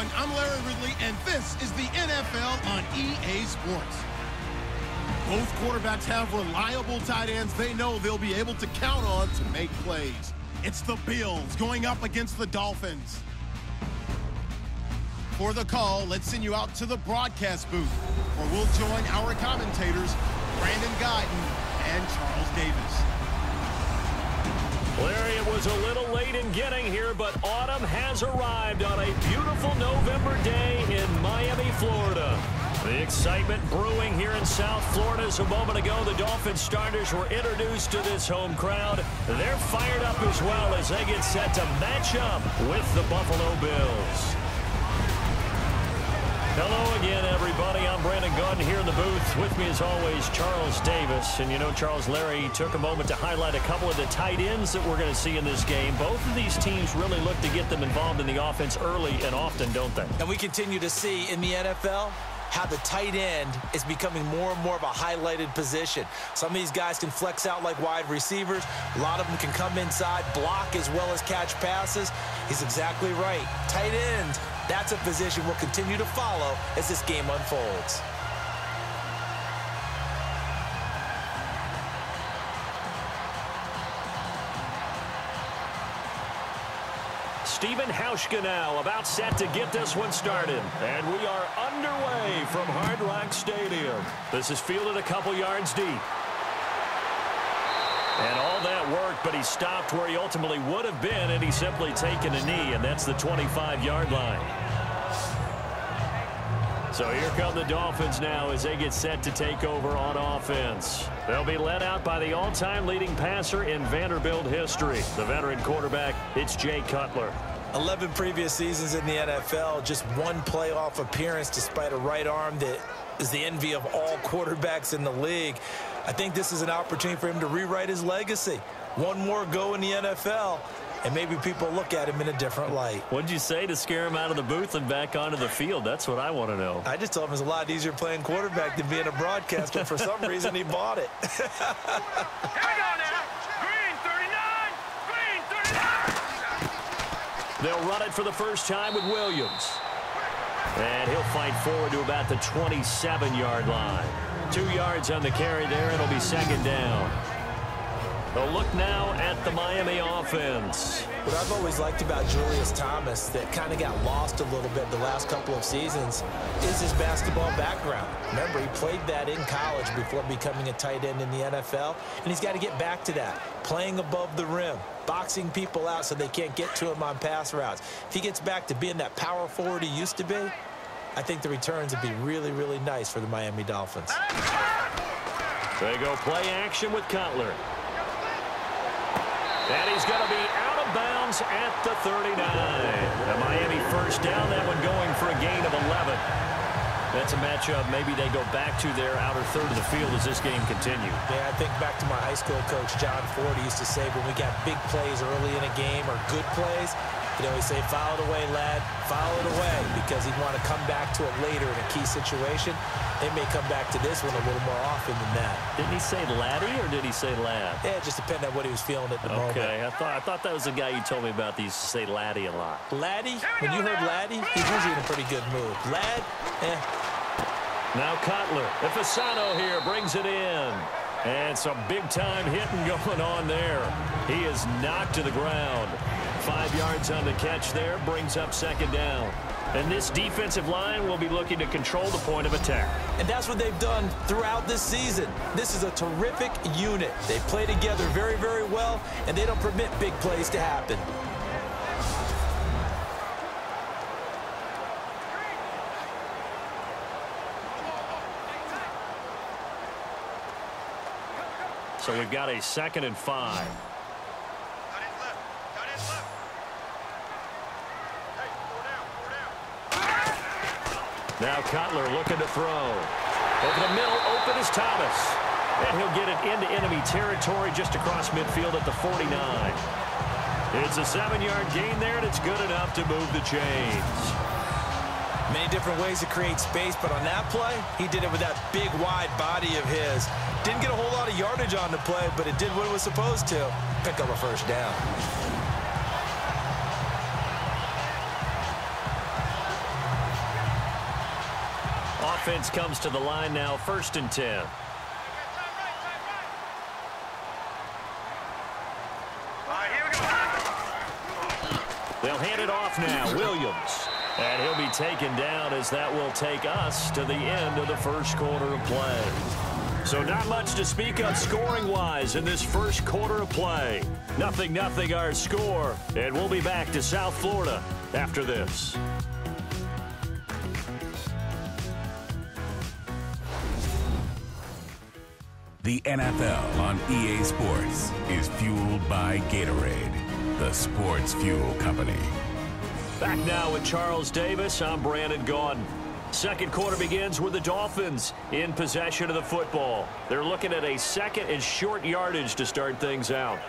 everyone. I'm Larry Ridley, and this is the NFL on EA Sports. Both quarterbacks have reliable tight ends they know they'll be able to count on to make plays. It's the Bills going up against the Dolphins. For the call, let's send you out to the broadcast booth, where we'll join our commentators, Brandon Guyton and Charles Davis. Larry, it was a little late in getting here, but autumn has arrived on a beautiful November day in Miami, Florida. The excitement brewing here in South Florida. As a moment ago, the Dolphins starters were introduced to this home crowd. They're fired up as well as they get set to match up with the Buffalo Bills. Hello again, everybody. I'm Brandon Guyton here in the booth. With me, as always, Charles Davis. And you know, Charles, Larry took a moment to highlight a couple of the tight ends that we're going to see in this game. Both of these teams really look to get them involved in the offense early and often, don't they? And we continue to see in the NFL how the tight end is becoming more and more of a highlighted position. Some of these guys can flex out like wide receivers. A lot of them can come inside, block as well as catch passes. He's exactly right. Tight end, that's a position we'll continue to follow as this game unfolds. Steven Hauschka now about set to get this one started. And we are underway from Hard Rock Stadium. This is fielded a couple yards deep. And all that worked, but he stopped where he ultimately would have been, and he's simply taken a knee, and that's the 25-yard line. So here come the Dolphins now as they get set to take over on offense. They'll be led out by the all-time leading passer in Vanderbilt history, the veteran quarterback. It's Jay Cutler. 11 previous seasons in the NFL, just one playoff appearance despite a right arm that is the envy of all quarterbacks in the league. I think this is an opportunity for him to rewrite his legacy. One more go in the NFL, and maybe people look at him in a different light. What'd you say to scare him out of the booth and back onto the field? That's what I want to know. I just told him it's a lot easier playing quarterback than being a broadcaster. For some reason, he bought it. Here we go now. Green 39. Green 39. They'll run it for the first time with Williams. And he'll fight forward to about the 27-yard line. 2 yards on the carry there. It'll be second down. A look now at the Miami offense. What I've always liked about Julius Thomas that kind of got lost a little bit the last couple of seasons is his basketball background. Remember, he played that in college before becoming a tight end in the NFL, and he's got to get back to that. Playing above the rim, boxing people out so they can't get to him on pass routes. If he gets back to being that power forward he used to be, I think the returns would be really, really nice for the Miami Dolphins. They go play action with Cutler. And he's going to be out of bounds at the 39. The Miami first down, that one going for a gain of 11. That's a matchup maybe they go back to their outer third of the field as this game continues. Yeah, I think back to my high school coach, John Ford. He used to say when we got big plays early in a game or good plays, you know, he'd say, foul it away, lad, foul it away, because he'd want to come back to it later in a key situation. They may come back to this one a little more often than that. Didn't he say laddie or did he say lad? Yeah, it just depended on what he was feeling at the moment. Okay, I thought that was the guy you told me about that used to say laddie a lot. Laddie? When you heard laddie, he's usually in a pretty good mood. Lad? Eh. Now Cutler, Ifasano here brings it in. And some big-time hitting going on there. He is knocked to the ground. 5 yards on the catch there, brings up second down. And this defensive line will be looking to control the point of attack. And that's what they've done throughout this season. This is a terrific unit. They play together very, very well, and they don't permit big plays to happen. So we've got a 2nd and 5. Now Cutler looking to throw. Over the middle, open is Thomas. And he'll get it into enemy territory just across midfield at the 49. It's a 7-yard gain there, and it's good enough to move the chains. Many different ways to create space, but on that play, he did it with that big, wide body of his. Didn't get a whole lot of yardage on the play, but it did what it was supposed to. Pick up a first down. offense comes to the line now, 1st and 10. They'll hand it off now, Williams. And he'll be taken down as that will take us to the end of the first quarter of play. So not much to speak of scoring-wise in this first quarter of play. 0-0 our score, and we'll be back to South Florida after this. The NFL on EA Sports is fueled by Gatorade, the sports fuel company. Back now with Charles Davis. I'm Brandon Gaudin. Second quarter begins with the Dolphins in possession of the football. They're looking at a second and short yardage to start things out.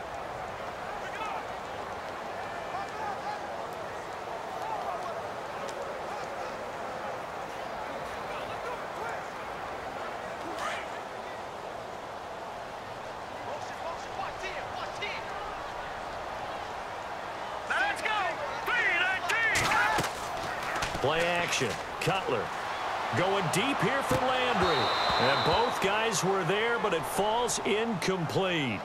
Play action. Cutler going deep here for Landry. And both guys were there, but it falls incomplete.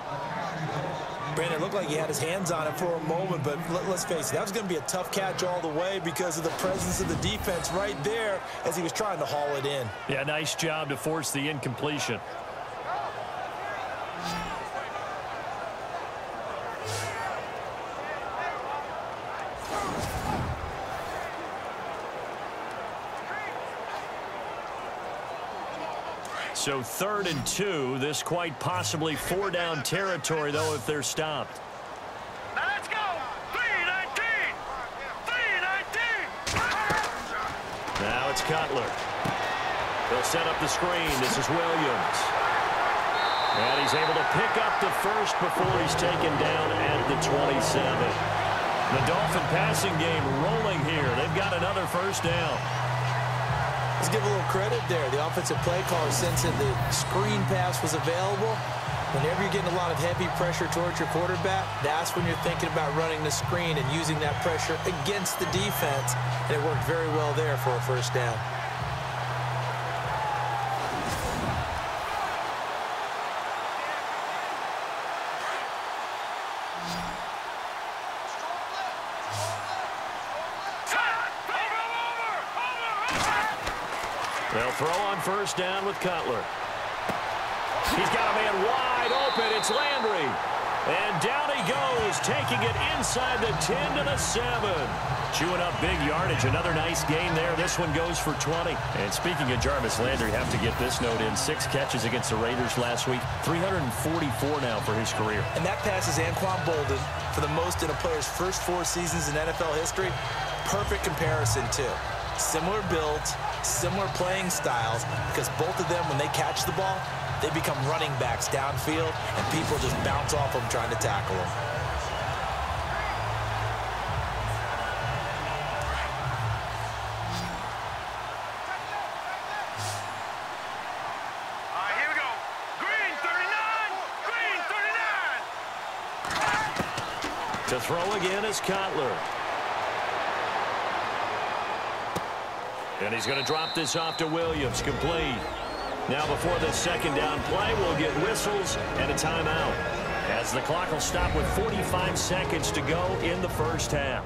Brandon, it looked like he had his hands on it for a moment, but let's face it, that was going to be a tough catch all the way because of the presence of the defense right there as he was trying to haul it in. Yeah, nice job to force the incompletion. So 3rd and 2. This quite possibly 4-down territory, though, if they're stopped. Now let's go. 3-19. 3-19. Now it's Cutler. They'll set up the screen. This is Williams. And he's able to pick up the first before he's taken down at the 27. The Dolphin passing game rolling here. They've got another first down. Let's give a little credit there. The offensive play caller sensed that the screen pass was available. Whenever you're getting a lot of heavy pressure towards your quarterback, that's when you're thinking about running the screen and using that pressure against the defense. And it worked very well there for a first down. They'll throw on first down with Cutler. He's got a man wide open. It's Landry. And down he goes, taking it inside the 10 to the 7. Chewing up big yardage. Another nice gain there. This one goes for 20. And speaking of Jarvis Landry, have to get this note in. 6 catches against the Raiders last week. 344 now for his career. And that passes Anquan Bolden for the most in a player's first 4 seasons in NFL history. Perfect comparison, too. Similar builds, similar playing styles, because both of them, when they catch the ball, they become running backs downfield, and people just bounce off them trying to tackle them. All right, here we go. Green 39. Green 39. To throw again is Cutler. And he's going to drop this off to Williams, complete. Now before the second down play, we'll get whistles and a timeout, as the clock will stop with 45 seconds to go in the first half.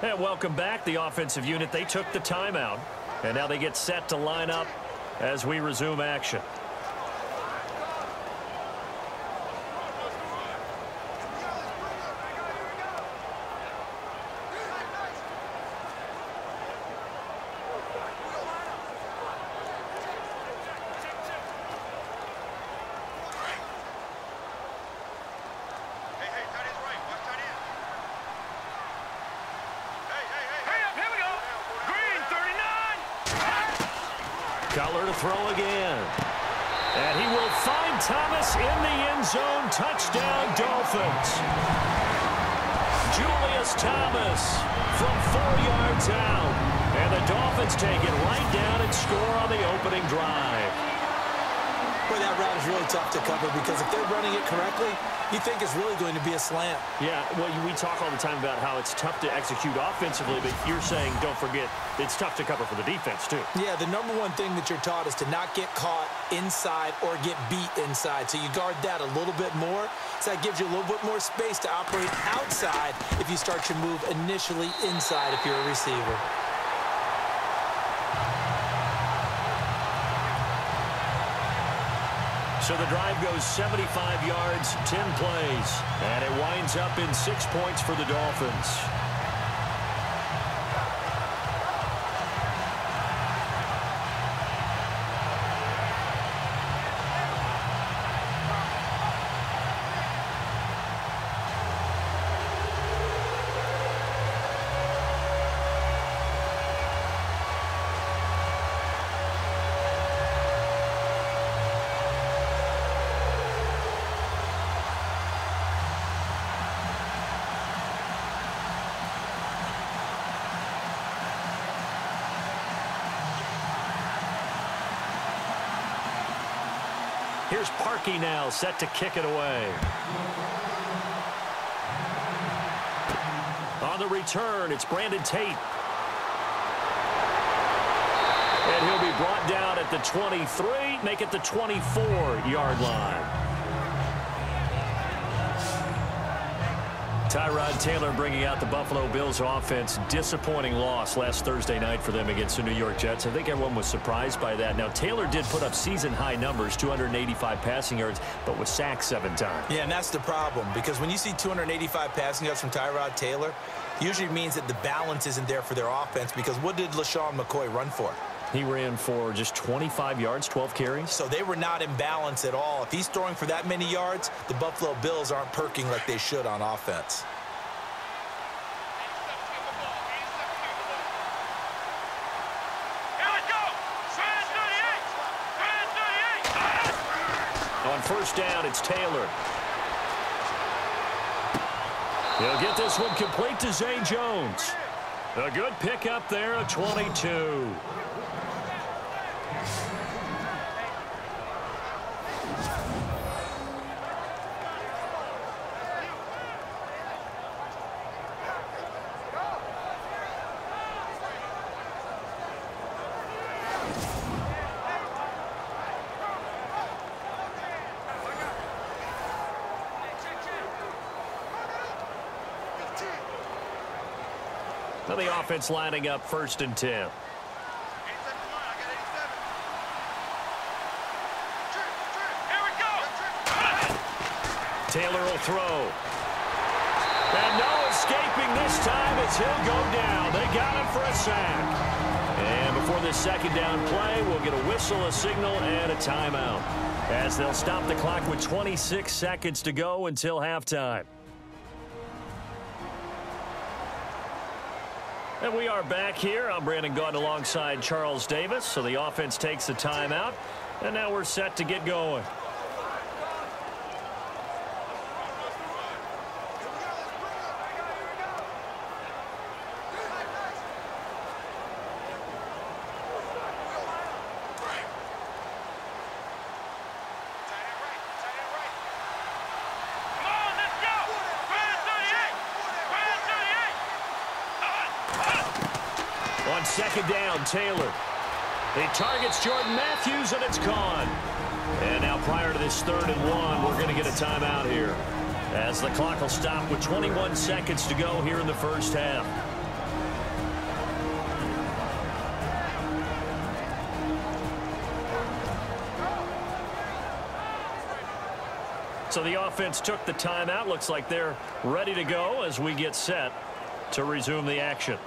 And welcome back. The offensive unit, they took the timeout, and now they get set to line up as we resume action. Cutler to throw again. And he will find Thomas in the end zone. Touchdown, Dolphins. Julius Thomas from 4 yards out. And the Dolphins take it right down and score on the opening drive. Well, that route is really tough to cover because if they're running it correctly, you think it's really going to be a slant. Yeah, well, we talk all the time about how it's tough to execute offensively, but you're saying, don't forget, it's tough to cover for the defense, too. Yeah, the number one thing that you're taught is to not get caught inside or get beat inside. So you guard that a little bit more. So that gives you a little bit more space to operate outside if you start your move initially inside if you're a receiver. So the drive goes 75 yards, 10 plays, and it winds up in 6 points for the Dolphins. Here's Parkey now, set to kick it away. On the return, it's Brandon Tate. And he'll be brought down at the 23, make it the 24-yard line. Tyrod Taylor bringing out the Buffalo Bills offense. Disappointing loss last Thursday night for them against the New York Jets. I think everyone was surprised by that. Now, Taylor did put up season-high numbers, 285 passing yards, but was sacked 7 times. Yeah, and that's the problem, because when you see 285 passing yards from Tyrod Taylor, it usually means that the balance isn't there for their offense, because what did LaShawn McCoy run for? He ran for just 25 yards, 12 carries. So they were not in balance at all. If he's throwing for that many yards, the Buffalo Bills aren't perking like they should on offense. On first down, it's Taylor. He'll get this one complete to Zay Jones. A good pickup there, a 22. Now the offense lining up 1st and 10. Taylor will throw. And no escaping this time as he'll go down. They got him for a sack. And before this 2nd down play, we'll get a whistle, a signal, and a timeout, as they'll stop the clock with 26 seconds to go until halftime. And we are back here. I'm Brandon Gaudin alongside Charles Davis. So the offense takes a timeout, and now we're set to get going. On 2nd down, Taylor. He targets Jordan Matthews, and it's gone. And now prior to this 3rd and 1, we're going to get a timeout here, as the clock will stop with 21 seconds to go here in the 1st half. So the offense took the timeout. Looks like they're ready to go as we get set to resume the action.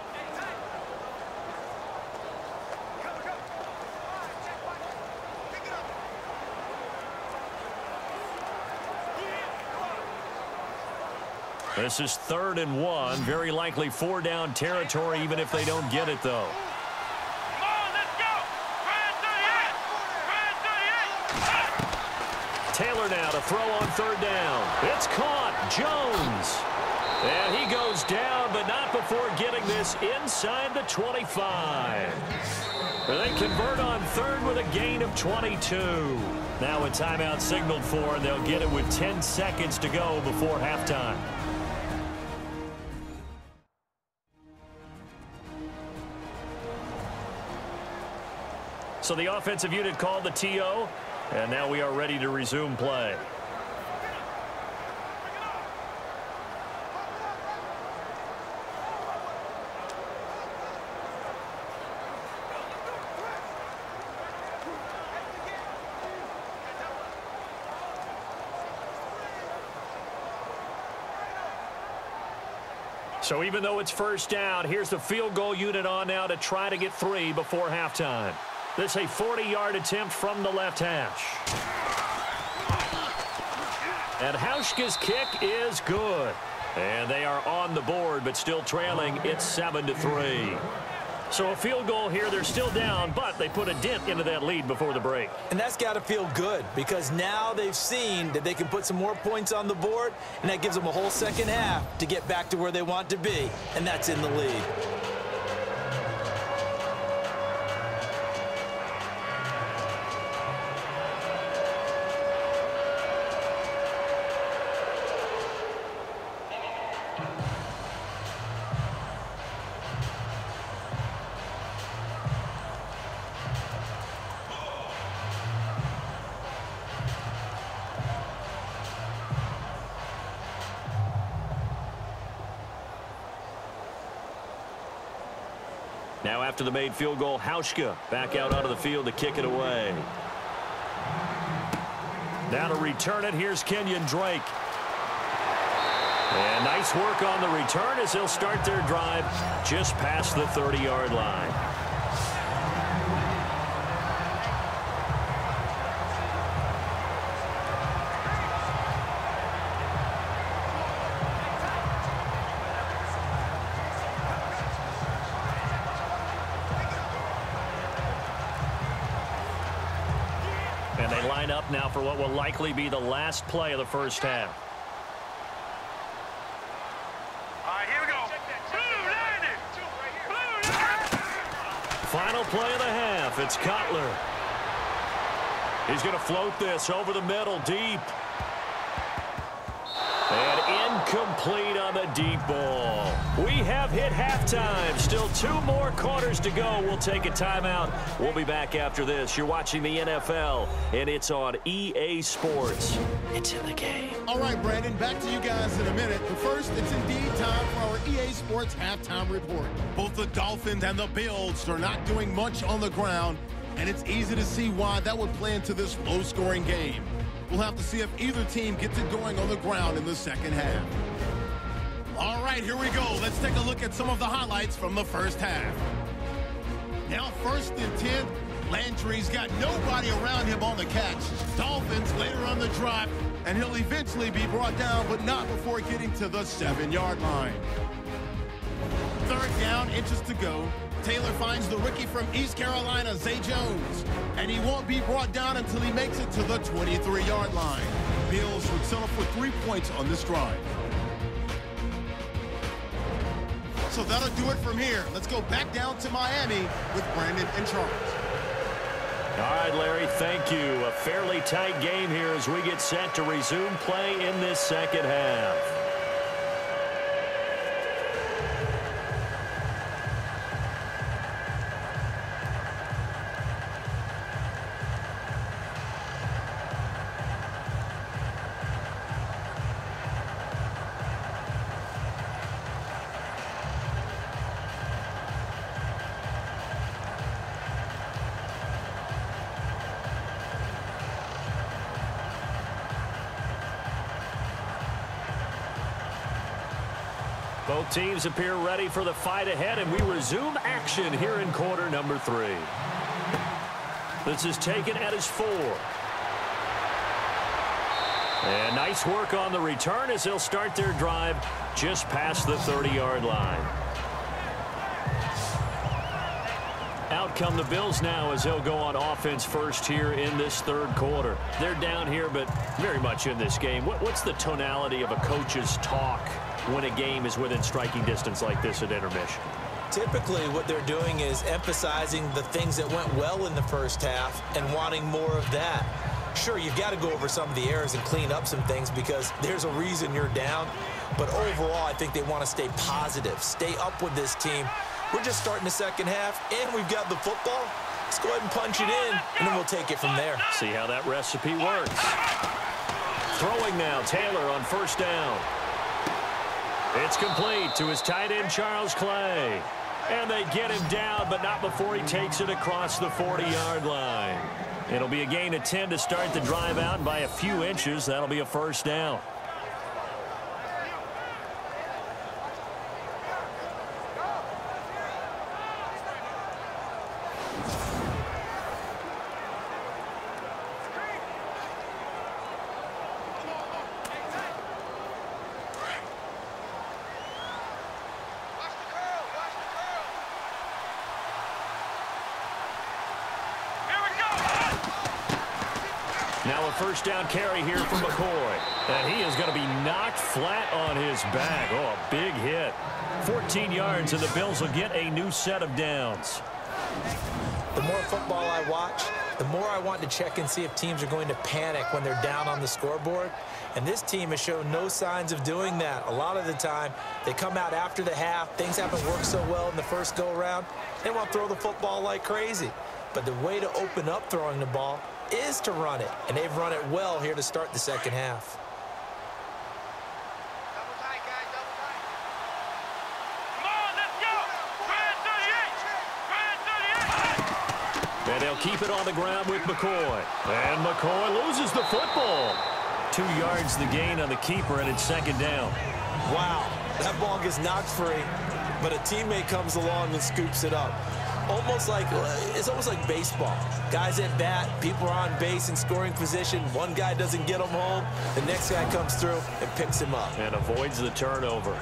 This is 3rd and 1. Very likely 4-down territory, even if they don't get it, though. Taylor now to throw on 3rd down. It's caught. Jones. And he goes down, but not before getting this inside the 25. They convert on third with a gain of 22. Now a timeout signaled for, and they'll get it with 10 seconds to go before halftime. So the offensive unit called the TO, and now we are ready to resume play. So even though it's first down, here's the field goal unit on now to try to get 3 before halftime. This is a 40-yard attempt from the left hash. And Hauschka's kick is good. And they are on the board, but still trailing. It's 7-3. So a field goal here. They're still down, but they put a dent into that lead before the break. And that's got to feel good because now they've seen that they can put some more points on the board, and that gives them a whole second half to get back to where they want to be, and that's in the lead. Now after the made field goal, Hauschka back out onto the field to kick it away. Now to return it, here's Kenyon Drake. And nice work on the return as they'll start their drive just past the 30-yard line. And they line up now for what will likely be the last play of the first half. All right, here we go. Final play of the half. It's Cutler. He's going to float this over the middle, deep. And incomplete on the deep ball. We have hit halftime. Still 2 more quarters to go. We'll take a timeout. We'll be back after this. You're watching the NFL, and it's on EA Sports. It's in the game. All right, Brandon, back to you guys in a minute. But first, it's indeed time for our EA Sports halftime report. Both the Dolphins and the Bills are not doing much on the ground, and it's easy to see why that would play into this low-scoring game. We'll have to see if either team gets it going on the ground in the second half. All right, here we go. Let's take a look at some of the highlights from the first half. Now, 1st and 10. Landry's got nobody around him on the catch. Dolphins later on the drive, and he'll eventually be brought down, but not before getting to the 7-yard line. 3rd down, inches to go. Taylor finds the rookie from East Carolina, Zay Jones, and he won't be brought down until he makes it to the 23-yard line. Bills would settle for 3 points on this drive. So that'll do it from here. Let's go back down to Miami with Brandon in charge. All right, Larry, thank you. A fairly tight game here as we get set to resume play in this second half. Both teams appear ready for the fight ahead, and we resume action here in quarter number 3. This is taken at his 4. And nice work on the return as they'll start their drive just past the 30-yard line. Out come the Bills now as they'll go on offense first here in this 3rd quarter. They're down here, but very much in this game. What's the tonality of a coach's talk when a game is within striking distance like this at intermission? typically what they're doing is emphasizing the things that went well in the first half and wanting more of that. Sure, you've got to go over some of the errors and clean up some things because there's a reason you're down. But overall, I think they want to stay positive, stay up with this team. We're just starting the second half, and we've got the football. Let's go ahead and punch it in, and then we'll take it from there. See how that recipe works. Throwing now, Taylor on first down. It's complete to his tight end, Charles Clay. And they get him down, but not before he takes it across the 40-yard line. It'll be a gain of 10 to start the drive out by a few inches. That'll be a first down. Now a first down carry here from McCoy. And he is going to be knocked flat on his back. Oh, a big hit. 14 yards, and the Bills will get a new set of downs. The more football I watch, the more I want to check and see if teams are going to panic when they're down on the scoreboard. And this team has shown no signs of doing that. A lot of the time, they come out after the half. Things haven't worked so well in the first go-around. They want to throw the football like crazy. But the way to open up throwing the ball is to run it, and they've run it well here to start the second half. Double tight, guys, double tight. Come on, let's go. Grand 38. And they'll keep it on the ground with McCoy. And McCoy loses the football. 2 yards the gain on the keeper, and it's second down. Wow, that ball gets knocked free, but a teammate comes along and scoops it up. It's almost like baseball. Guys at bat, people are on base in scoring position. One guy doesn't get him home. The next guy comes through and picks him up. And avoids the turnover.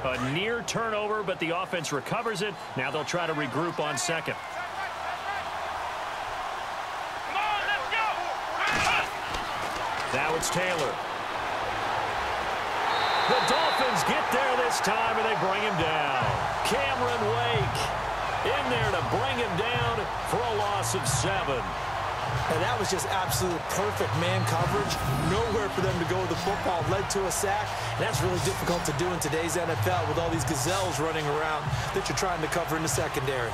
A near turnover, but the offense recovers it. Now they'll try to regroup on second. Now it's Taylor. The Dolphins get there this time, and they bring him down. Cameron Wake in there to bring him down for a loss of 7. And that was just absolute perfect man coverage. Nowhere for them to go with the football. Led to a sack. And that's really difficult to do in today's NFL with all these gazelles running around that you're trying to cover in the secondary.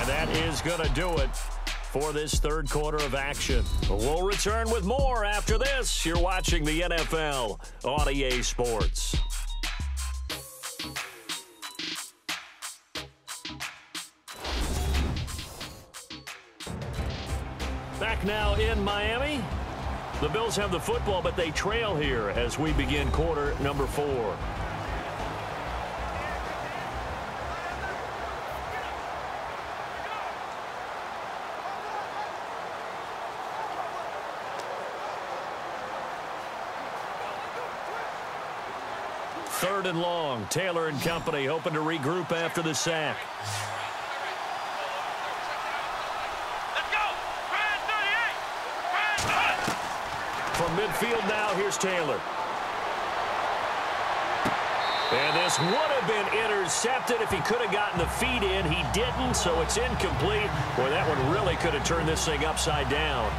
That is going to do it for this third quarter of action. We'll return with more after this. You're watching the NFL on EA Sports. Back now in Miami. The Bills have the football, but they trail here as we begin quarter number 4. Third and long. Taylor and company hoping to regroup after the sack. Let's go. Grand 38. From midfield now, here's Taylor. And this would have been intercepted if he could have gotten the feet in. He didn't, so it's incomplete. Boy, that one really could have turned this thing upside down.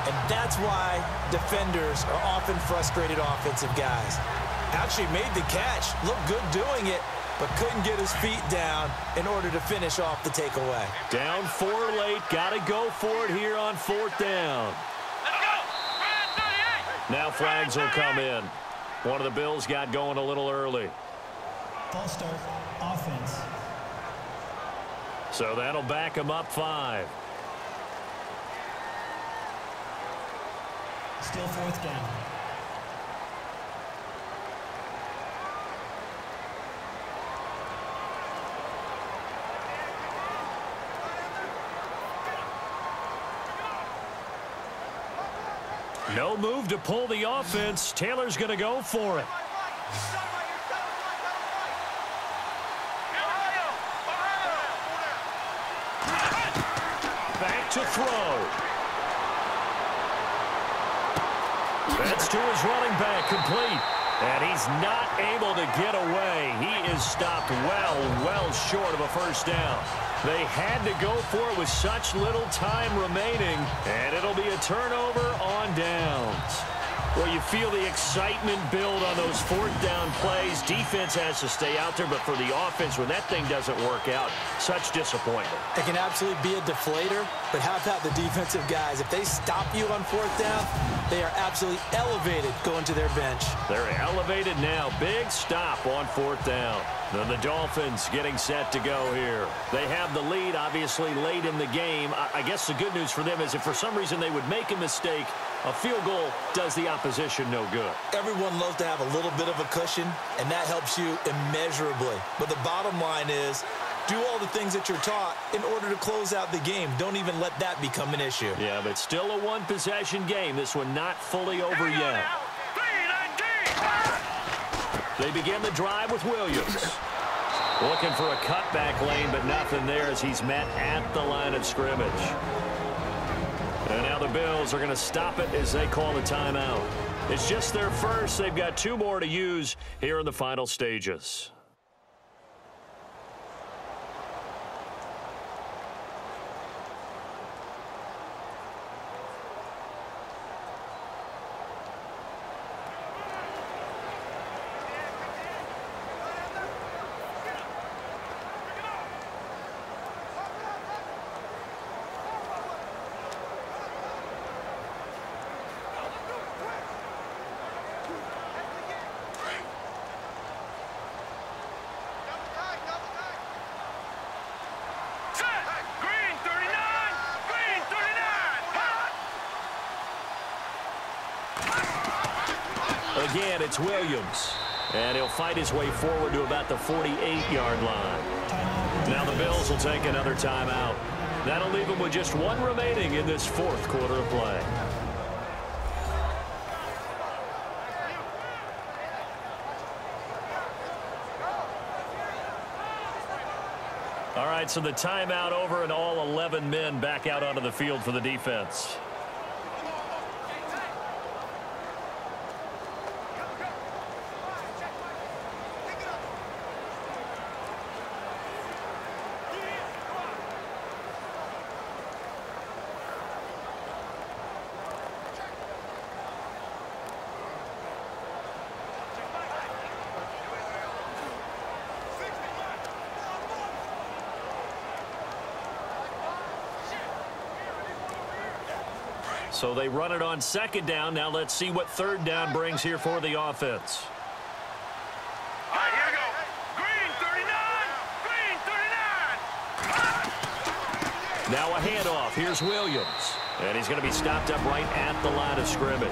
And that's why defenders are often frustrated offensive guys. Actually made the catch, looked good doing it, but couldn't get his feet down in order to finish off the takeaway. Down 4 late, got to go for it here on 4th down. Let's go. Grand 38. Now flags will come in. One of the Bills got going a little early. False start, offense. So that'll back him up 5. Still 4th down. No move to pull the offense. Taylor's going to go for it. Back to throw. That's to his running back, complete. And he's not able to get away. He is stopped well short of a first down. They had to go for it with such little time remaining, and it'll be a turnover on downs. Well, you feel the excitement build on those fourth down plays. Defense has to stay out there, but for the offense, when that thing doesn't work out, such disappointment. It can absolutely be a deflator, but how about the defensive guys? If they stop you on fourth down, they are absolutely elevated going to their bench. They're elevated now. Big stop on fourth down. Then the Dolphins getting set to go here. They have the lead, obviously, late in the game. I guess the good news for them is if for some reason they would make a mistake, a field goal does the opposition no good. Everyone loves to have a little bit of a cushion, and that helps you immeasurably. But the bottom line is, do all the things that you're taught in order to close out the game. Don't even let that become an issue. Yeah, but still a one-possession game. This one not fully over yet. They begin the drive with Williams. Looking for a cutback lane, but nothing there as he's met at the line of scrimmage. And now the Bills are going to stop it as they call the timeout. It's just their first. They've got 2 more to use here in the final stages. Again, it's Williams. And he'll fight his way forward to about the 48-yard line. Now the Bills will take another timeout. That'll leave them with just 1 remaining in this fourth quarter of play. All right, so the timeout over and all 11 men back out onto the field for the defense. So they run it on second down. Now let's see what third down brings here for the offense. All right, here we go. Green 39. Green 39. Now a handoff. Here's Williams. And he's going to be stopped up right at the line of scrimmage.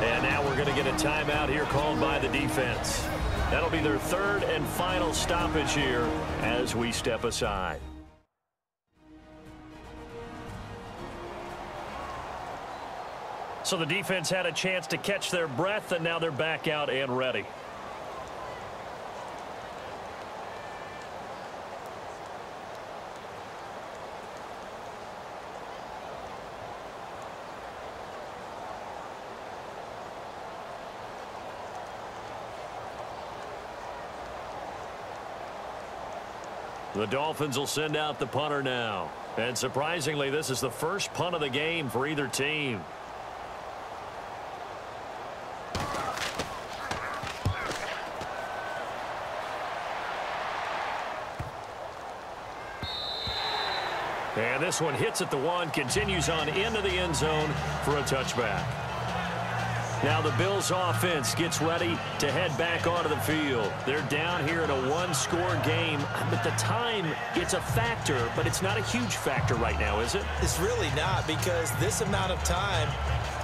And now we're going to get a timeout here called by the defense. That'll be their third and final stoppage here as we step aside. So the defense had a chance to catch their breath, and now they're back out and ready. The Dolphins will send out the punter now. And surprisingly, this is the first punt of the game for either team. And this one hits at the 1, continues on into the end zone for a touchback. Now the Bills offense gets ready to head back onto the field. They're down here in a 1-score game, but the time, it's a factor, but it's not a huge factor right now, is it? It's really not, because this amount of time,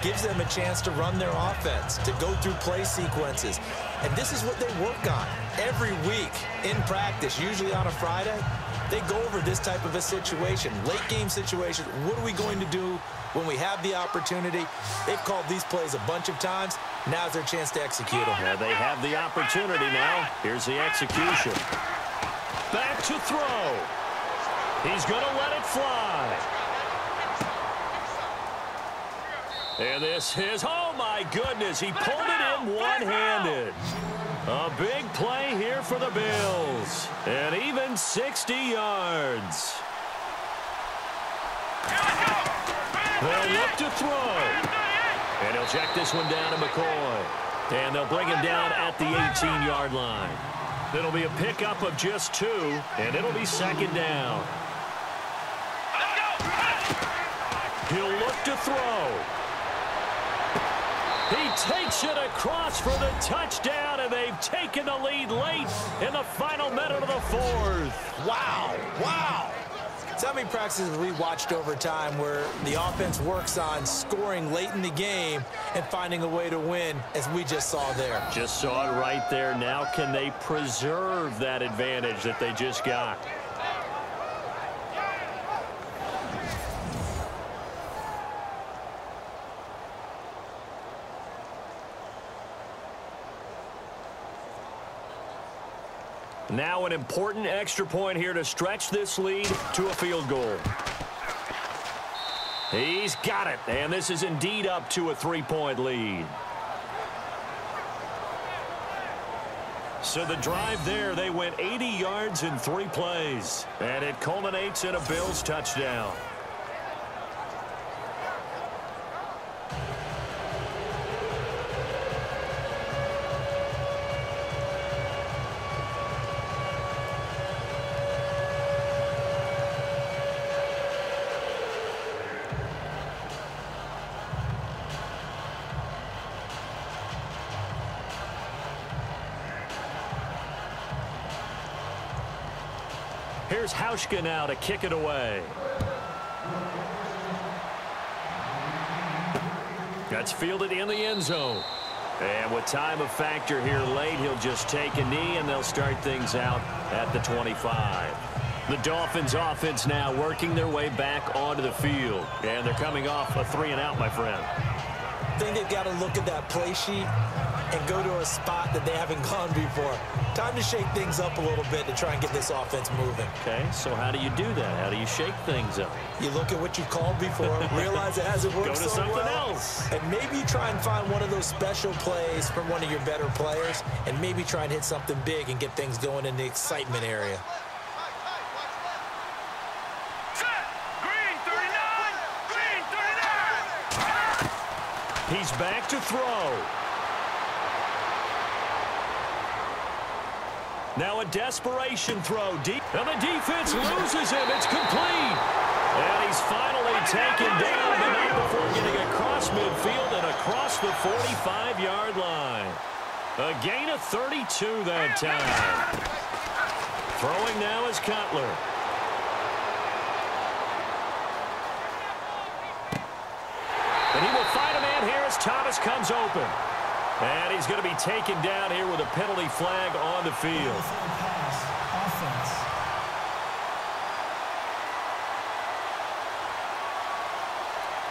gives them a chance to run their offense, to go through play sequences. And this is what they work on every week in practice, usually on a Friday. They go over this type of a situation, late game situation. What are we going to do when we have the opportunity? They've called these plays a bunch of times. Now's their chance to execute them. Yeah, they have the opportunity now. Here's the execution. Back to throw. He's going to let it fly. And this is, oh my goodness, he pulled it in one-handed. A big play here for the Bills. And even 60 yards. They'll look to throw. And he'll check this one down to McCoy. And they'll bring him down at the 18-yard line. It'll be a pickup of just 2, and it'll be second down. He'll look to throw. He takes it across for the touchdown, and they've taken the lead late in the final minute of the fourth. Wow, wow. So many practices we watched over time where the offense works on scoring late in the game and finding a way to win, as we just saw there. Just saw it right there. Now can they preserve that advantage that they just got? Now an important extra point here to stretch this lead to a field goal. He's got it, and this is indeed up to a 3-point lead. So the drive there, they went 80 yards in 3 plays, and it culminates in a Bills touchdown. Here's Hauschka now to kick it away. That's fielded in the end zone. And with time of factor here late, he'll just take a knee, and they'll start things out at the 25. The Dolphins offense now working their way back onto the field. And they're coming off a 3-and-out, my friend. I think they've got to look at that play sheet and go to a spot that they haven't gone before. Time to shake things up a little bit to try and get this offense moving. Okay, so how do you do that? How do you shake things up? You look at what you called before, realize it hasn't worked so well. Go to something else. And maybe try and find one of those special plays from one of your better players, and maybe try and hit something big and get things going in the excitement area. He's back to throw. Now a desperation throw deep. And the defense loses him. It's complete. And he's finally taken down, but not before getting across midfield and across the 45-yard line. A gain of 32 that time. Throwing now is Cutler. And he will find a man here as Thomas comes open. And he's going to be taken down here with a penalty flag on the field.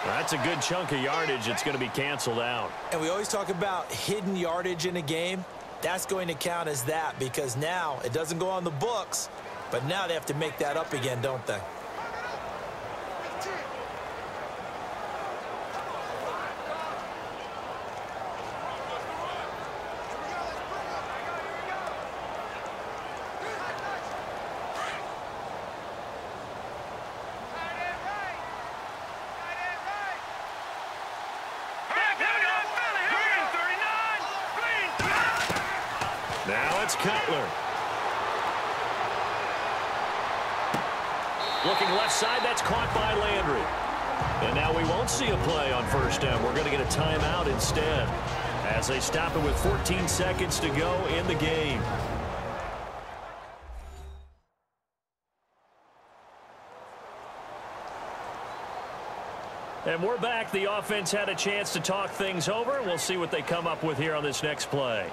That's a good chunk of yardage. It's going to be canceled out. And we always talk about hidden yardage in a game. That's going to count as that, because now it doesn't go on the books, but now they have to make that up again, don't they? Now it's Cutler. Looking left side, that's caught by Landry. And now we won't see a play on first down. We're going to get a timeout instead, as they stop it with 14 seconds to go in the game. And we're back. The offense had a chance to talk things over. We'll see what they come up with here on this next play.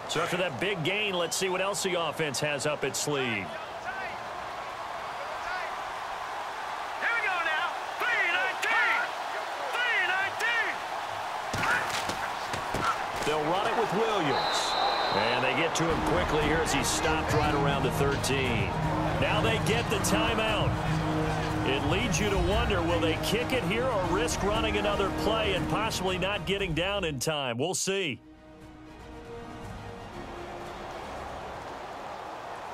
So after that big gain, let's see what else the offense has up its sleeve. Here we go now. 3-19. They'll run it with Williams. And they get to him quickly here as he stopped right around the 13. Now they get the timeout. It leads you to wonder, will they kick it here or risk running another play and possibly not getting down in time? We'll see.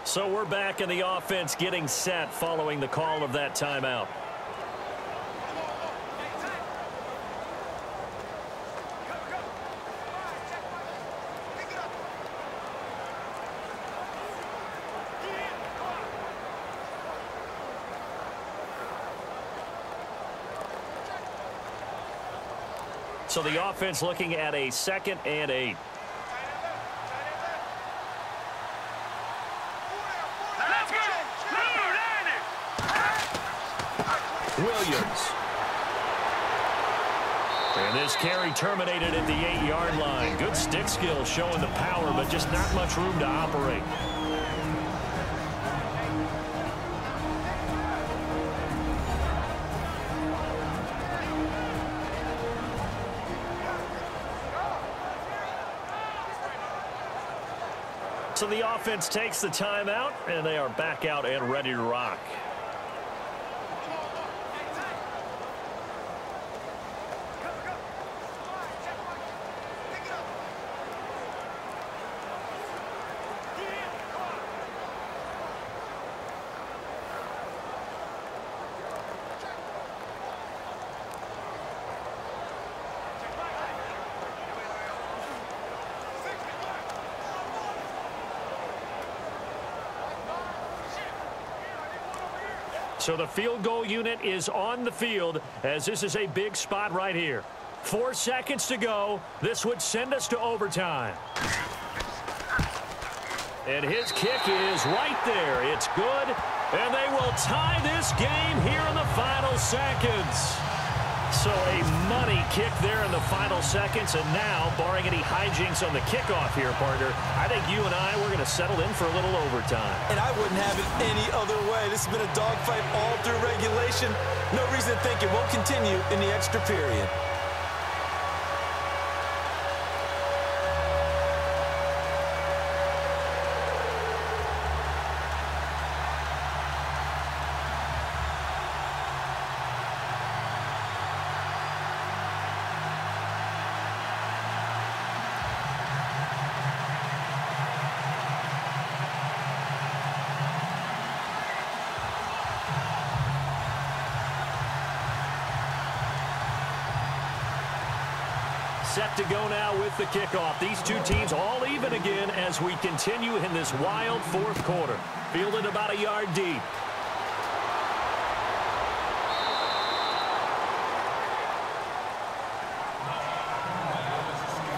So we're back in the offense getting set following the call of that timeout. So the offense looking at a 2nd and 8. Williams. And this carry terminated at the 8-yard line. Good stick skill showing the power, but just not much room to operate. So the offense takes the timeout, and they are back out and ready to rock. So the field goal unit is on the field as this is a big spot right here. 4 seconds to go. This would send us to overtime. And his kick is right there. It's good. And they will tie this game here in the final seconds. So a money kick there in the final seconds. And now, barring any hijinks on the kickoff here, partner, I think you and I, we're going to settle in for a little overtime. And I wouldn't have it any other way. This has been a dogfight all through regulation. No reason to think it won't continue in the extra period. Set to go now with the kickoff. These two teams all even again as we continue in this wild 4th quarter. Fielded about a yard deep.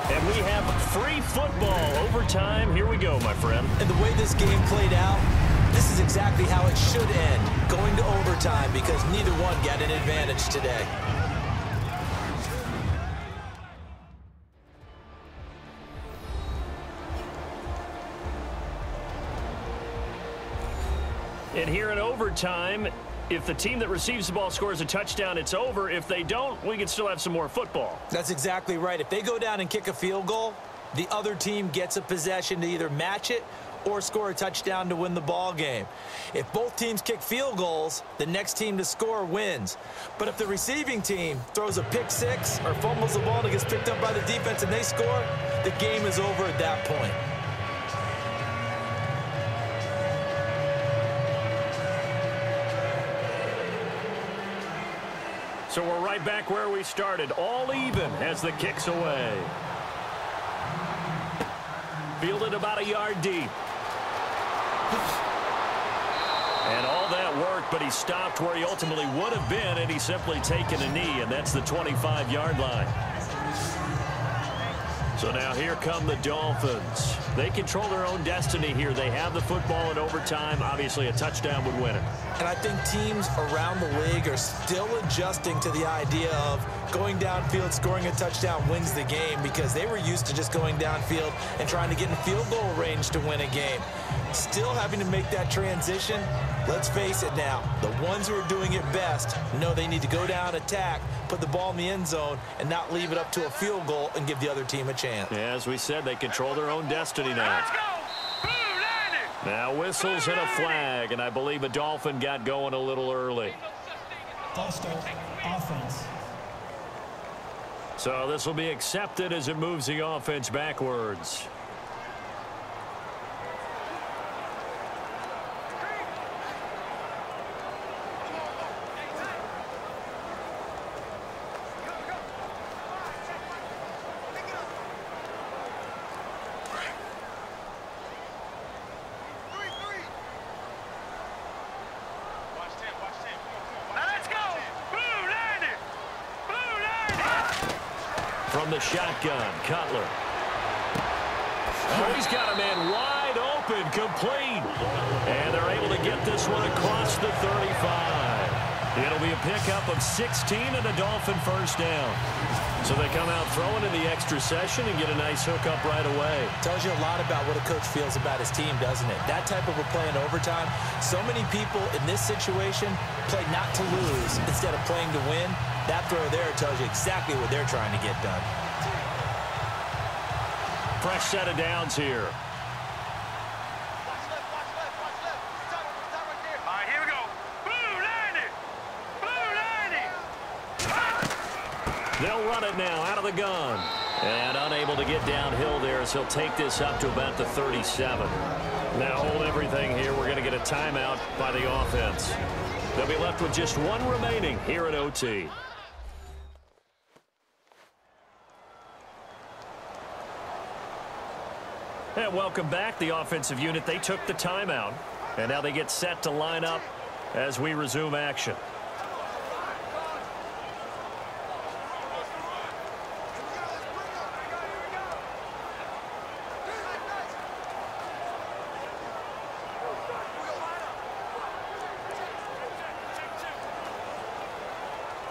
And we have free football overtime. Here we go, my friend. And the way this game played out, this is exactly how it should end, going to overtime, because neither one got an advantage today. And here in overtime, if the team that receives the ball scores a touchdown, it's over. If they don't, we can still have some more football. That's exactly right. If they go down and kick a field goal, the other team gets a possession to either match it or score a touchdown to win the ball game. If both teams kick field goals, the next team to score wins. But if the receiving team throws a pick six or fumbles the ball and it gets picked up by the defense and they score, the game is over at that point. So we're right back where we started, all even as the kick's away. Fielded about a yard deep. And all that worked, but he stopped where he ultimately would have been, and he's simply taken a knee, and that's the 25-yard line. So now here come the Dolphins. They control their own destiny here. They have the football in overtime. Obviously, a touchdown would win it. And I think teams around the league are still adjusting to the idea of going downfield, scoring a touchdown wins the game, because they were used to just going downfield and trying to get in field goal range to win a game. Still having to make that transition. Let's face it now, the ones who are doing it best know they need to go down, attack, put the ball in the end zone, and not leave it up to a field goal and give the other team a chance. Yeah, as we said, they control their own destiny now. Now whistles and a flag, and I believe a Dolphin got going a little early. False start, offense. So this will be accepted as it moves the offense backwards. From the shotgun, Cutler. Oh, he's got a man wide open, complete. And they're able to get this one across the 35. It'll be a pickup of 16 and a Dolphin first down. So they come out throwing in the extra session and get a nice hookup right away. Tells you a lot about what a coach feels about his team, doesn't it? That type of a play in overtime. So many people in this situation play not to lose instead of playing to win. That throw there tells you exactly what they're trying to get done. Fresh set of downs here. All right, here we go. Blue 90. They'll run it now out of the gun. And unable to get downhill there, as he'll take this up to about the 37. Now hold everything here. We're going to get a timeout by the offense. They'll be left with just one remaining here at OT. And welcome back. The offensive unit, they took the timeout. And now they get set to line up as we resume action.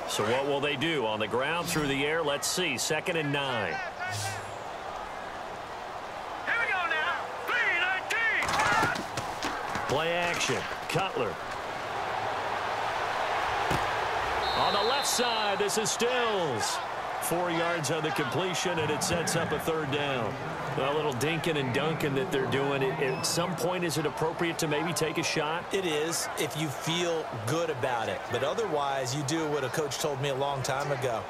So what will they do? On the ground, through the air? Let's see. 2nd and 9. Play action. Cutler. On the left side, this is Stills. 4 yards on the completion, and it sets up a 3rd down. A little dinking and dunking that they're doing. At some point, is it appropriate to maybe take a shot? It is, if you feel good about it. But otherwise, you do what a coach told me a long time ago.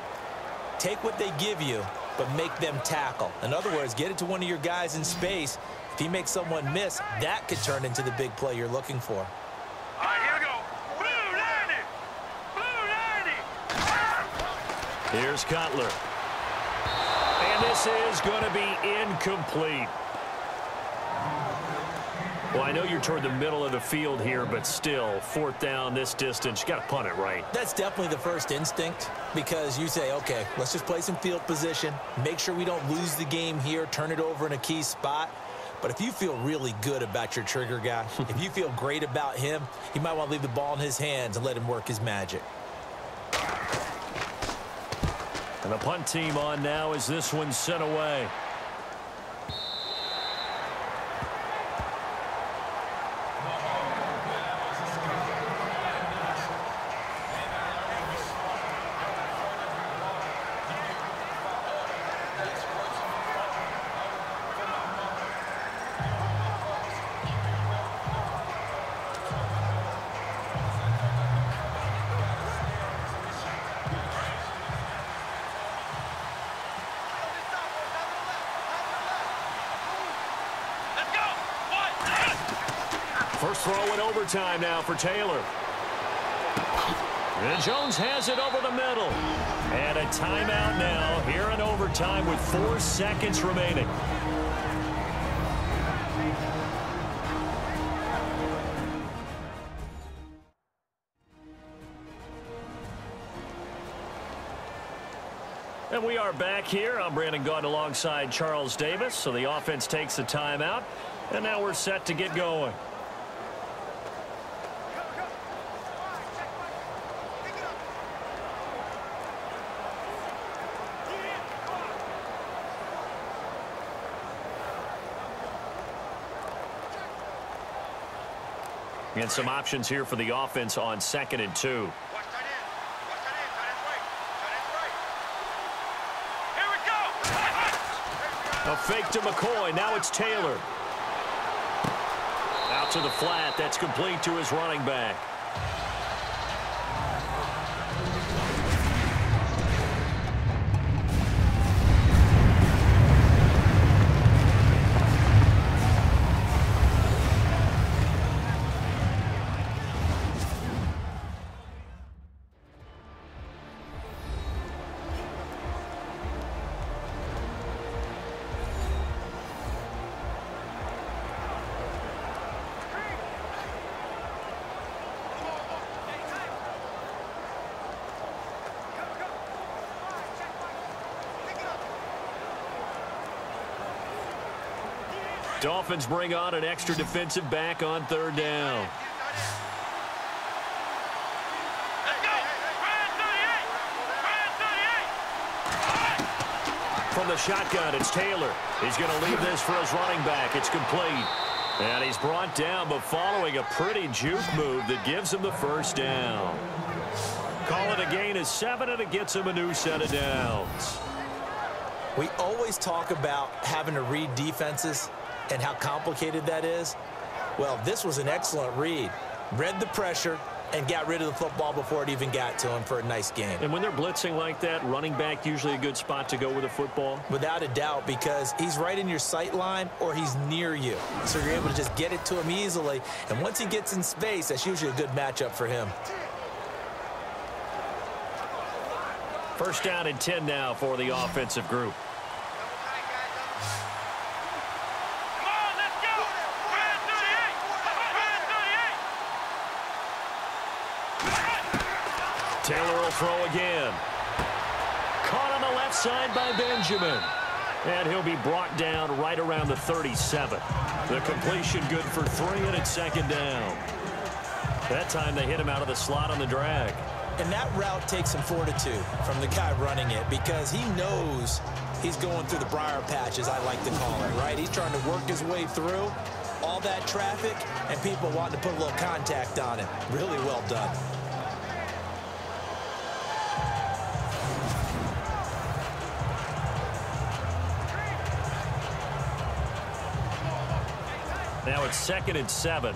Take what they give you, but make them tackle. In other words, get it to one of your guys in space. If he makes someone miss, that could turn into the big play you're looking for. All right, here we go. Blue 90. Here's Cutler. And this is going to be incomplete. Well, I know you're toward the middle of the field here, but still, 4th down, this distance, you got to punt it right. That's definitely the first instinct, because you say, okay, let's just play some field position, make sure we don't lose the game here, turn it over in a key spot. But if you feel really good about your trigger guy, if you feel great about him, you might want to leave the ball in his hands and let him work his magic. And the punt team on now as this one's sent away. First throw in overtime now for Taylor. And Jones has it over the middle. And a timeout now here in overtime with 4 seconds remaining. And we are back here. I'm Brandon Gaunt alongside Charles Davis. So the offense takes the timeout, and now we're set to get going. And some options here for the offense on 2nd and 2. A fake to McCoy. Now it's Taylor. Out to the flat. That's complete to his running back. Dolphins bring on an extra defensive back on 3rd down. From the shotgun, it's Taylor. He's going to leave this for his running back. It's complete. And he's brought down, but following a pretty juke move that gives him the 1st down. Call it a gain of 7, and it gets him a new set of downs. We always talk about having to read defenses and how complicated that is. Well, this was an excellent read. Read the pressure and got rid of the football before it even got to him for a nice game. And when they're blitzing like that, running back usually a good spot to go with the football? Without a doubt, because he's right in your sight line or he's near you. So you're able to just get it to him easily. And once he gets in space, that's usually a good matchup for him. 1st down and 10 now for the offensive group. Taylor will throw again. Caught on the left side by Benjamin. And he'll be brought down right around the 37. The completion good for 3, and it's 2nd down. That time they hit him out of the slot on the drag. And that route takes some fortitude from the guy running it because he knows he's going through the briar patch, as I like to call it, right? He's trying to work his way through all that traffic and people wanting to put a little contact on him. Really well done. Now it's 2nd and 7.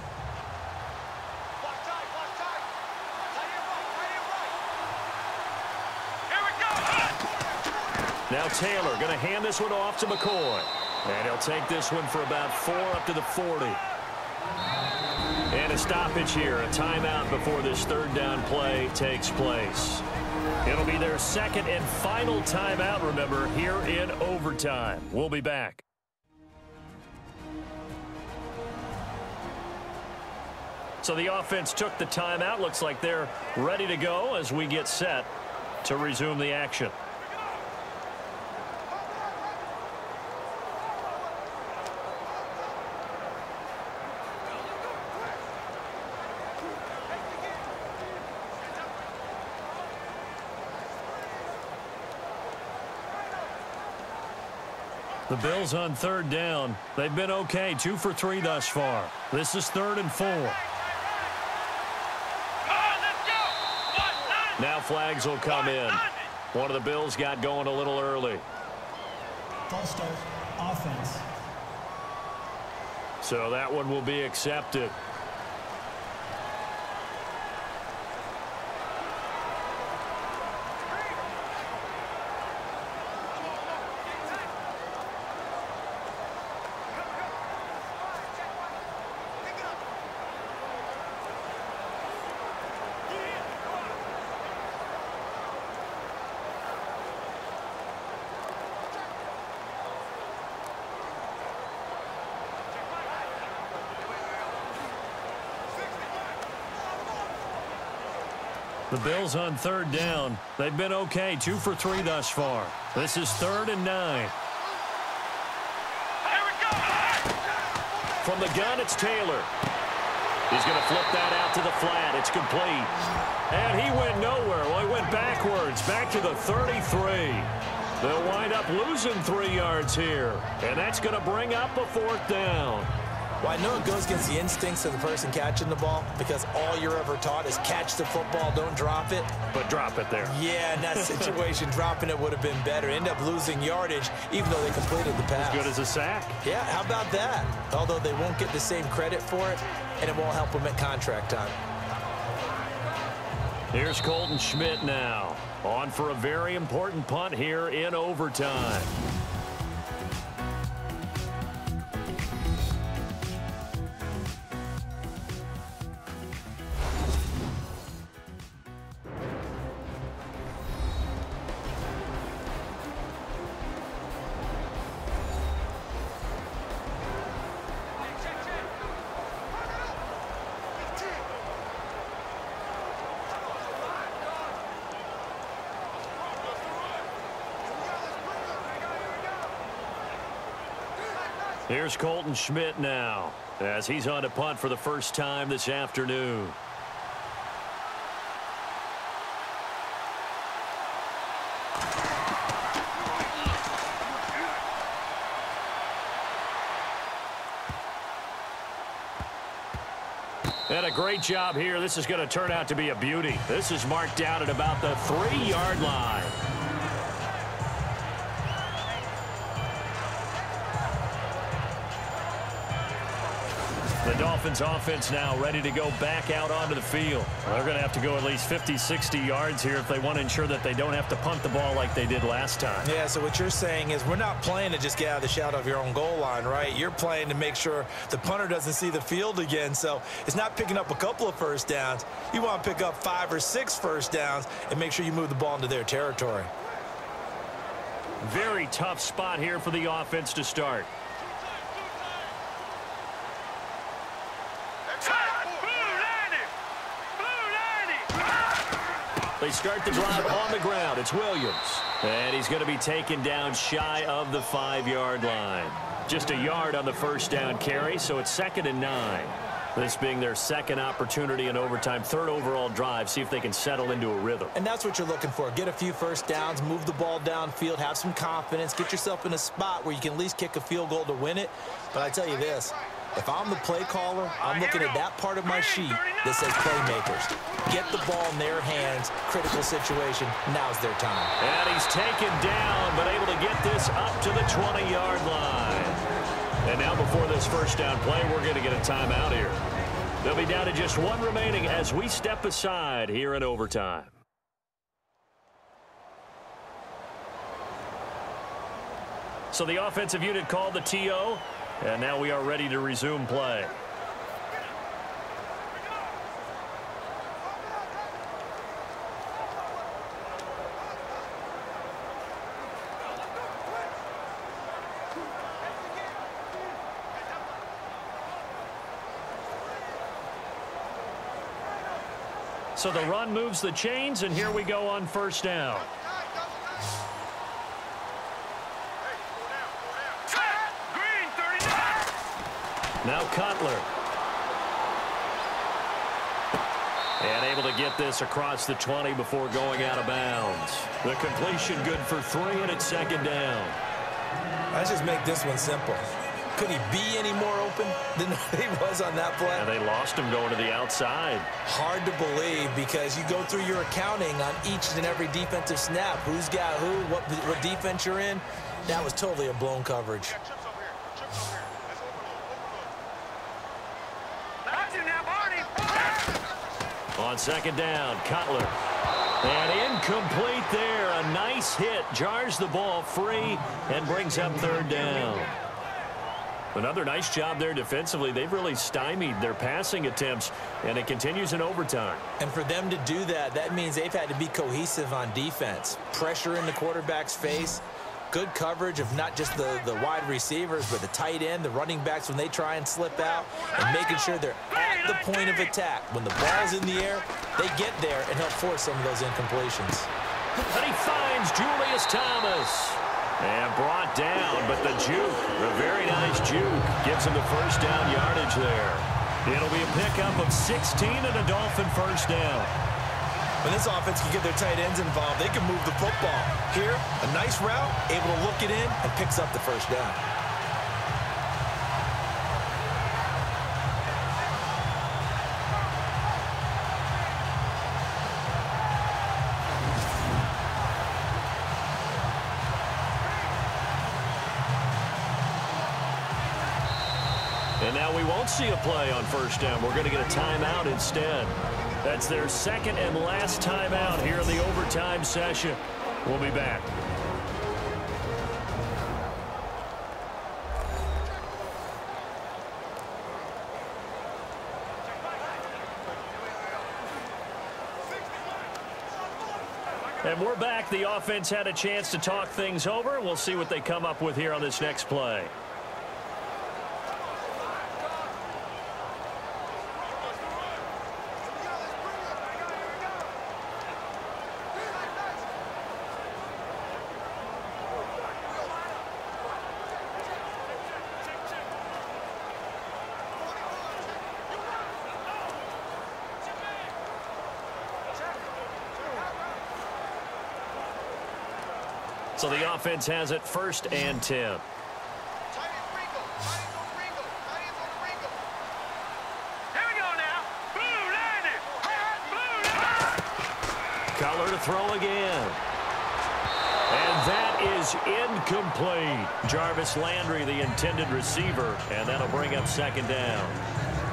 Now Taylor going to hand this one off to McCoy. And he'll take this one for about 4 up to the 40. And a stoppage here, a timeout before this 3rd down play takes place. It'll be their 2nd and final timeout, remember, here in overtime. We'll be back. So the offense took the timeout. Looks like they're ready to go as we get set to resume the action. The Bills on 3rd down. They've been okay, 2 for 3 thus far. This is 3rd and 4. Now flags will come in. One of the Bills got going a little early. False start, offense. So that one will be accepted. The Bills on third down. They've been okay, 2 for 3 thus far. This is 3rd and 9. From the gun, it's Taylor. He's going to flip that out to the flat. It's complete. And he went nowhere. Well, he went backwards, back to the 33. They'll wind up losing 3 yards here. And that's going to bring up a 4th down. Well, I know it goes against the instincts of the person catching the ball because all you're ever taught is catch the football, don't drop it. But drop it there. Yeah, in that situation, dropping it would have been better. End up losing yardage, even though they completed the pass. As good as a sack. Yeah, how about that? Although they won't get the same credit for it, and it won't help them at contract time. Here's Colton Schmidt now. On for a very important punt here in overtime. Here's Colton Schmidt now, as he's on to punt for the first time this afternoon. And a great job here. This is going to turn out to be a beauty. This is marked out at about the 3-yard line. The Dolphins offense now ready to go back out onto the field. They're going to have to go at least 50, 60 yards here if they want to ensure that they don't have to punt the ball like they did last time. Yeah, so what you're saying is we're not playing to just get out of the shadow of your own goal line, right? You're playing to make sure the punter doesn't see the field again. So it's not picking up a couple of first downs. You want to pick up 5 or 6 first downs and make sure you move the ball into their territory. Very tough spot here for the offense to start. They start the drive on the ground. It's Williams. And he's going to be taken down shy of the 5-yard line. Just a yard on the first down carry, so it's 2nd and 9. This being their second opportunity in overtime, 3rd overall drive, see if they can settle into a rhythm. And that's what you're looking for. Get a few first downs, move the ball downfield, have some confidence, get yourself in a spot where you can at least kick a field goal to win it. But I tell you this, if I'm the play caller, I'm looking at that part of my sheet that says playmakers. Get the ball in their hands, critical situation, now's their time. And he's taken down, but able to get this up to the 20-yard line. And now before this first down play, we're going to get a timeout here. They'll be down to just 1 remaining as we step aside here in overtime. So the offensive unit called the TO, and now we are ready to resume play. So the run moves the chains, and here we go on first down. Now Cutler. And able to get this across the 20 before going out of bounds. The completion good for 3, and it's 2nd down. Let's just make this one simple. Could he be any more open than he was on that play? And they lost him going to the outside. Hard to believe because you go through your accounting on each and every defensive snap. Who's got who, what defense you're in. That was totally a blown coverage. On 2nd down, Cutler. And incomplete there. A nice hit. Jars the ball free and brings up 3rd down. Another nice job there defensively. They've really stymied their passing attempts, and it continues in overtime. And for them to do that, that means they've had to be cohesive on defense. Pressure in the quarterback's face, Good coverage of not just the wide receivers, but the tight end, the running backs when they try and slip out, and making sure they're at the point of attack. When the ball's in the air, they get there and help force some of those incompletions. And he finds Julius Thomas. And brought down, but the juke, a very nice juke, gives him the first down yardage there. It'll be a pickup of 16 and a Dolphin first down. When this offense can get their tight ends involved, they can move the football. Here, a nice route, able to look it in, and picks up the first down. And now we won't see a play on first down. We're going to get a timeout instead. That's their second and last timeout here in the overtime session. We'll be back. And we're back. The offense had a chance to talk things over. We'll see what they come up with here on this next play. So the offense has it first and 10. Cutler to throw again. And that is incomplete. Jarvis Landry, the intended receiver, and that'll bring up second down.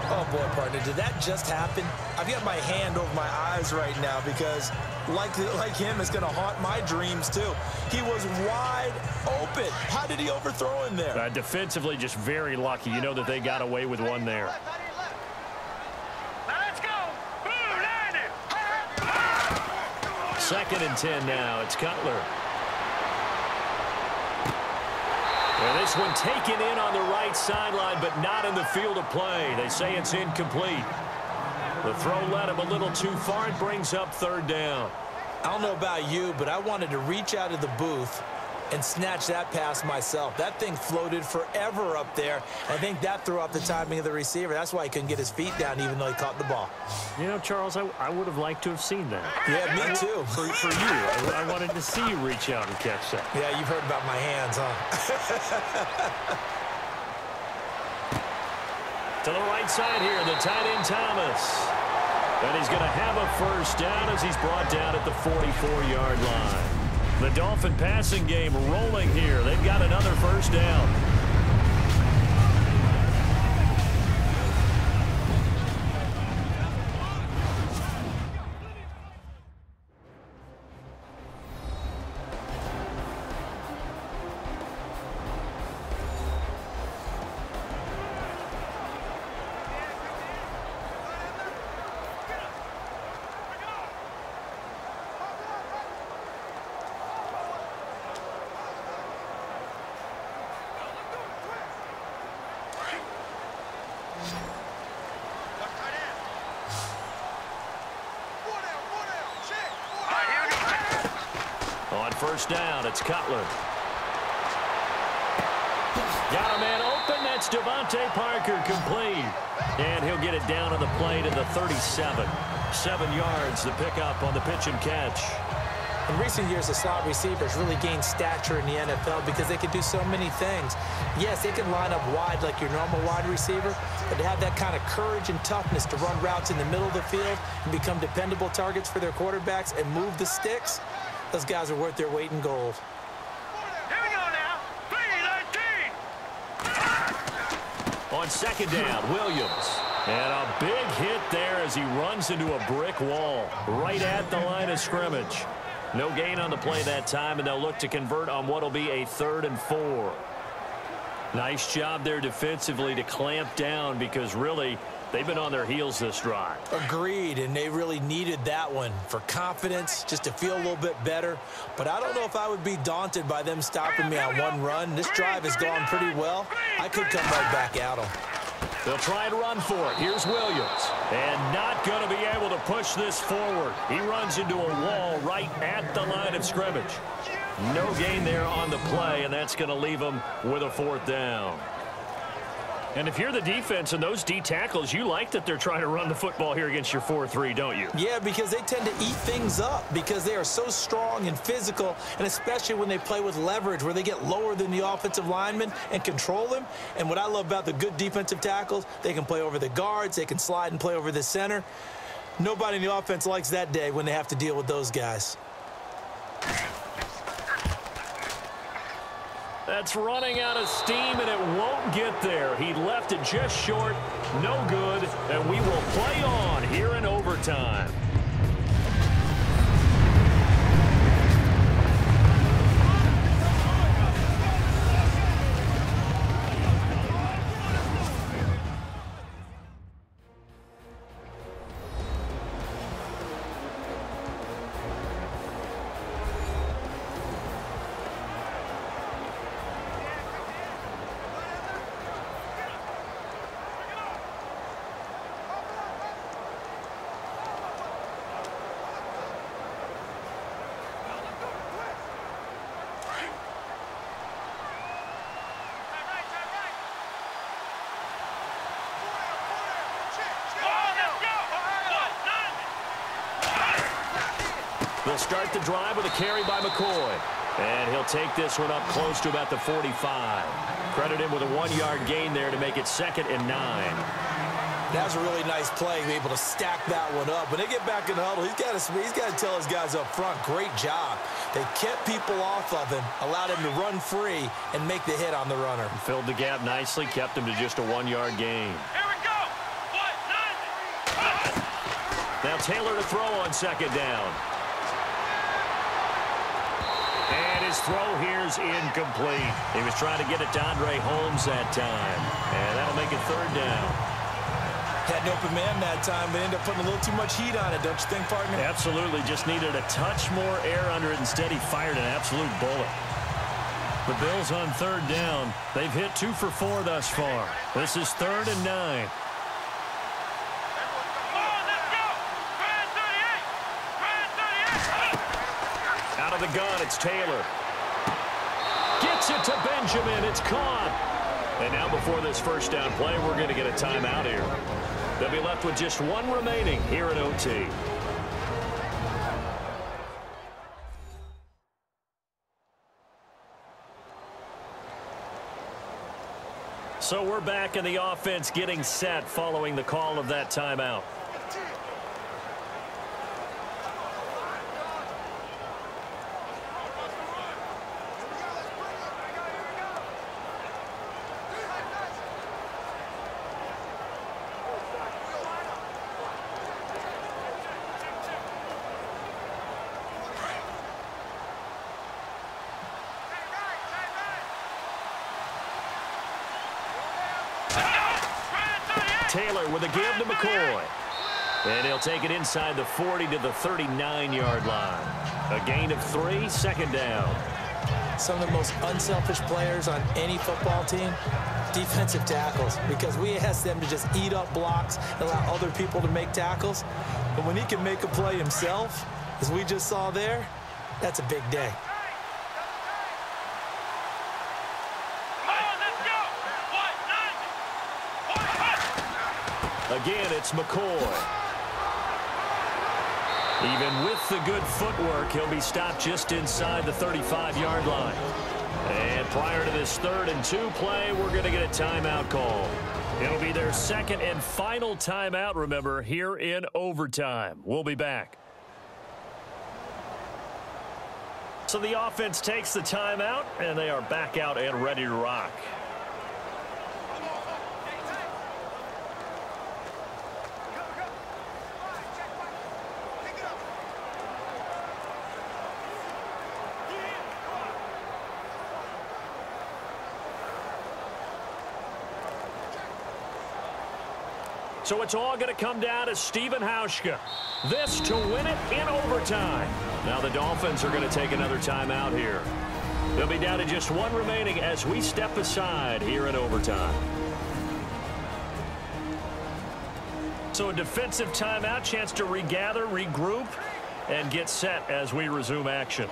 Oh, boy, partner, did that just happen? I've got my hand over my eyes right now because, like him, it's going to haunt my dreams, too. He was wide open. How did he overthrow him there? Defensively, just very lucky. You know that they got away with one there. Let's go. Second and 10 now. It's Cutler. And this one taken in on the right sideline, but not in the field of play. They say it's incomplete. The throw led him a little too far. It brings up third down. I don't know about you, but I wanted to reach out of the booth and snatch that pass myself. That thing floated forever up there. I think that threw off the timing of the receiver. That's why he couldn't get his feet down even though he caught the ball. You know, Charles, I would have liked to have seen that. Yeah, me too. For you, I wanted to see you reach out and catch that. Yeah, you've heard about my hands, huh? To the right side here, the tight end Thomas. And he's going to have a first down as he's brought down at the 44-yard line. The Dolphin passing game rolling here. They've got another first down. First down, it's Cutler. Got a man open. That's Devontae Parker, complete. And he'll get it down on the play to the 37. 7 yards, the pickup on the pitch and catch. In recent years, the slot receivers really gained stature in the NFL because they can do so many things. Yes, they can line up wide like your normal wide receiver, but to have that kind of courage and toughness to run routes in the middle of the field and become dependable targets for their quarterbacks and move the sticks, those guys are worth their weight in gold. Here we go now. 3-19. On second down, Williams. And a big hit there as he runs into a brick wall right at the line of scrimmage. No gain on the play that time, and they'll look to convert on what will be a 3rd and 4. Nice job there defensively to clamp down because really They've been on their heels this drive. Agreed, and they really needed that one for confidence, just to feel a little bit better. But I don't know if I would be daunted by them stopping me on one run. This drive has gone pretty well. I could come right back at them. They'll try and run for it. Here's Williams. And not going to be able to push this forward. He runs into a wall right at the line of scrimmage. No gain there on the play, and that's going to leave him with a 4th down. And if you're the defense and those D tackles, you like that they're trying to run the football here against your 4-3, don't you? Yeah, because they tend to eat things up because they are so strong and physical, and especially when they play with leverage where they get lower than the offensive lineman and control them. And what I love about the good defensive tackles, they can play over the guards, they can slide and play over the center. Nobody in the offense likes that day when they have to deal with those guys. That's running out of steam, and it won't get there. He left it just short, no good, and we will play on here in overtime. They'll start the drive with a carry by McCoy. And he'll take this one up close to about the 45. Credit him with a 1-yard gain there to make it 2nd and 9. That was a really nice play, be able to stack that one up. When they get back in the huddle, he's got to tell his guys up front, great job. They kept people off of him, allowed him to run free, and make the hit on the runner. Filled the gap nicely, kept him to just a 1-yard gain. Here we go. Now Taylor to throw on 2nd down. And his throw here's incomplete. He was trying to get it to Andre Holmes that time. And that'll make it 3rd down. Had an open man that time, but ended up putting a little too much heat on it, don't you think, partner? Absolutely. Just needed a touch more air under it. Instead, he fired an absolute bullet. The Bills on 3rd down. They've hit 2 for 4 thus far. This is 3rd and 9. Out of the gun, it's Taylor. Gets it to Benjamin. It's caught. And now before this 1st down play, we're going to get a timeout here. They'll be left with just 1 remaining here in OT. So we're back in the offense getting set following the call of that timeout. Taylor with a give to McCoy. And he'll take it inside the 40 to the 39-yard line. A gain of 3, 2nd down. Some of the most unselfish players on any football team, defensive tackles, because we ask them to just eat up blocks and allow other people to make tackles. But when he can make a play himself, as we just saw there, that's a big day. Again, it's McCoy. Even with the good footwork, he'll be stopped just inside the 35-yard line. And prior to this 3rd and 2 play, we're going to get a timeout call. It'll be their 2nd and final timeout, remember, here in overtime. We'll be back. So the offense takes the timeout, and they are back out and ready to rock. So it's all going to come down to Stephen Hauschka. This to win it in overtime. Now the Dolphins are going to take another timeout here. They'll be down to just one remaining as we step aside here in overtime. So a defensive timeout, chance to regather, regroup, and get set as we resume action.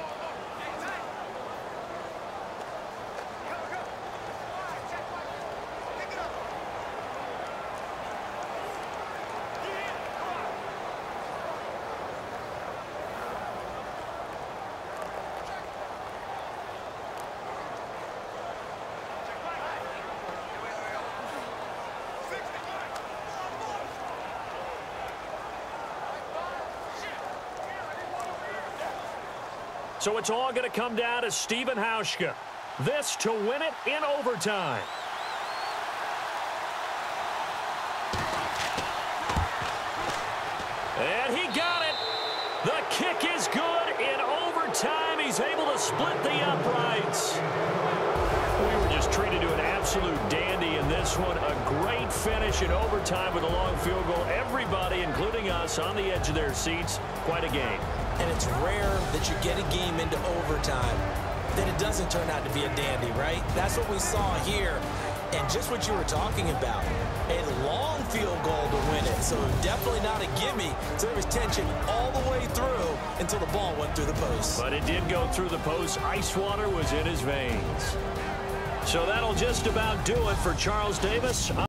So it's all going to come down to Stephen Hauschka. This to win it in overtime. And he got it. The kick is good in overtime. He's able to split the uprights. We were just treated to an absolute dandy in this one. A great finish in overtime with a long field goal. Everybody, including us, on the edge of their seats. Quite a game. And it's rare that you get a game into overtime that it doesn't turn out to be a dandy, right? That's what we saw here. And just what you were talking about, a long field goal to win it. So definitely not a gimme. So there was tension all the way through until the ball went through the post. But it did go through the post. Ice water was in his veins. So that'll just about do it for Charles Davis.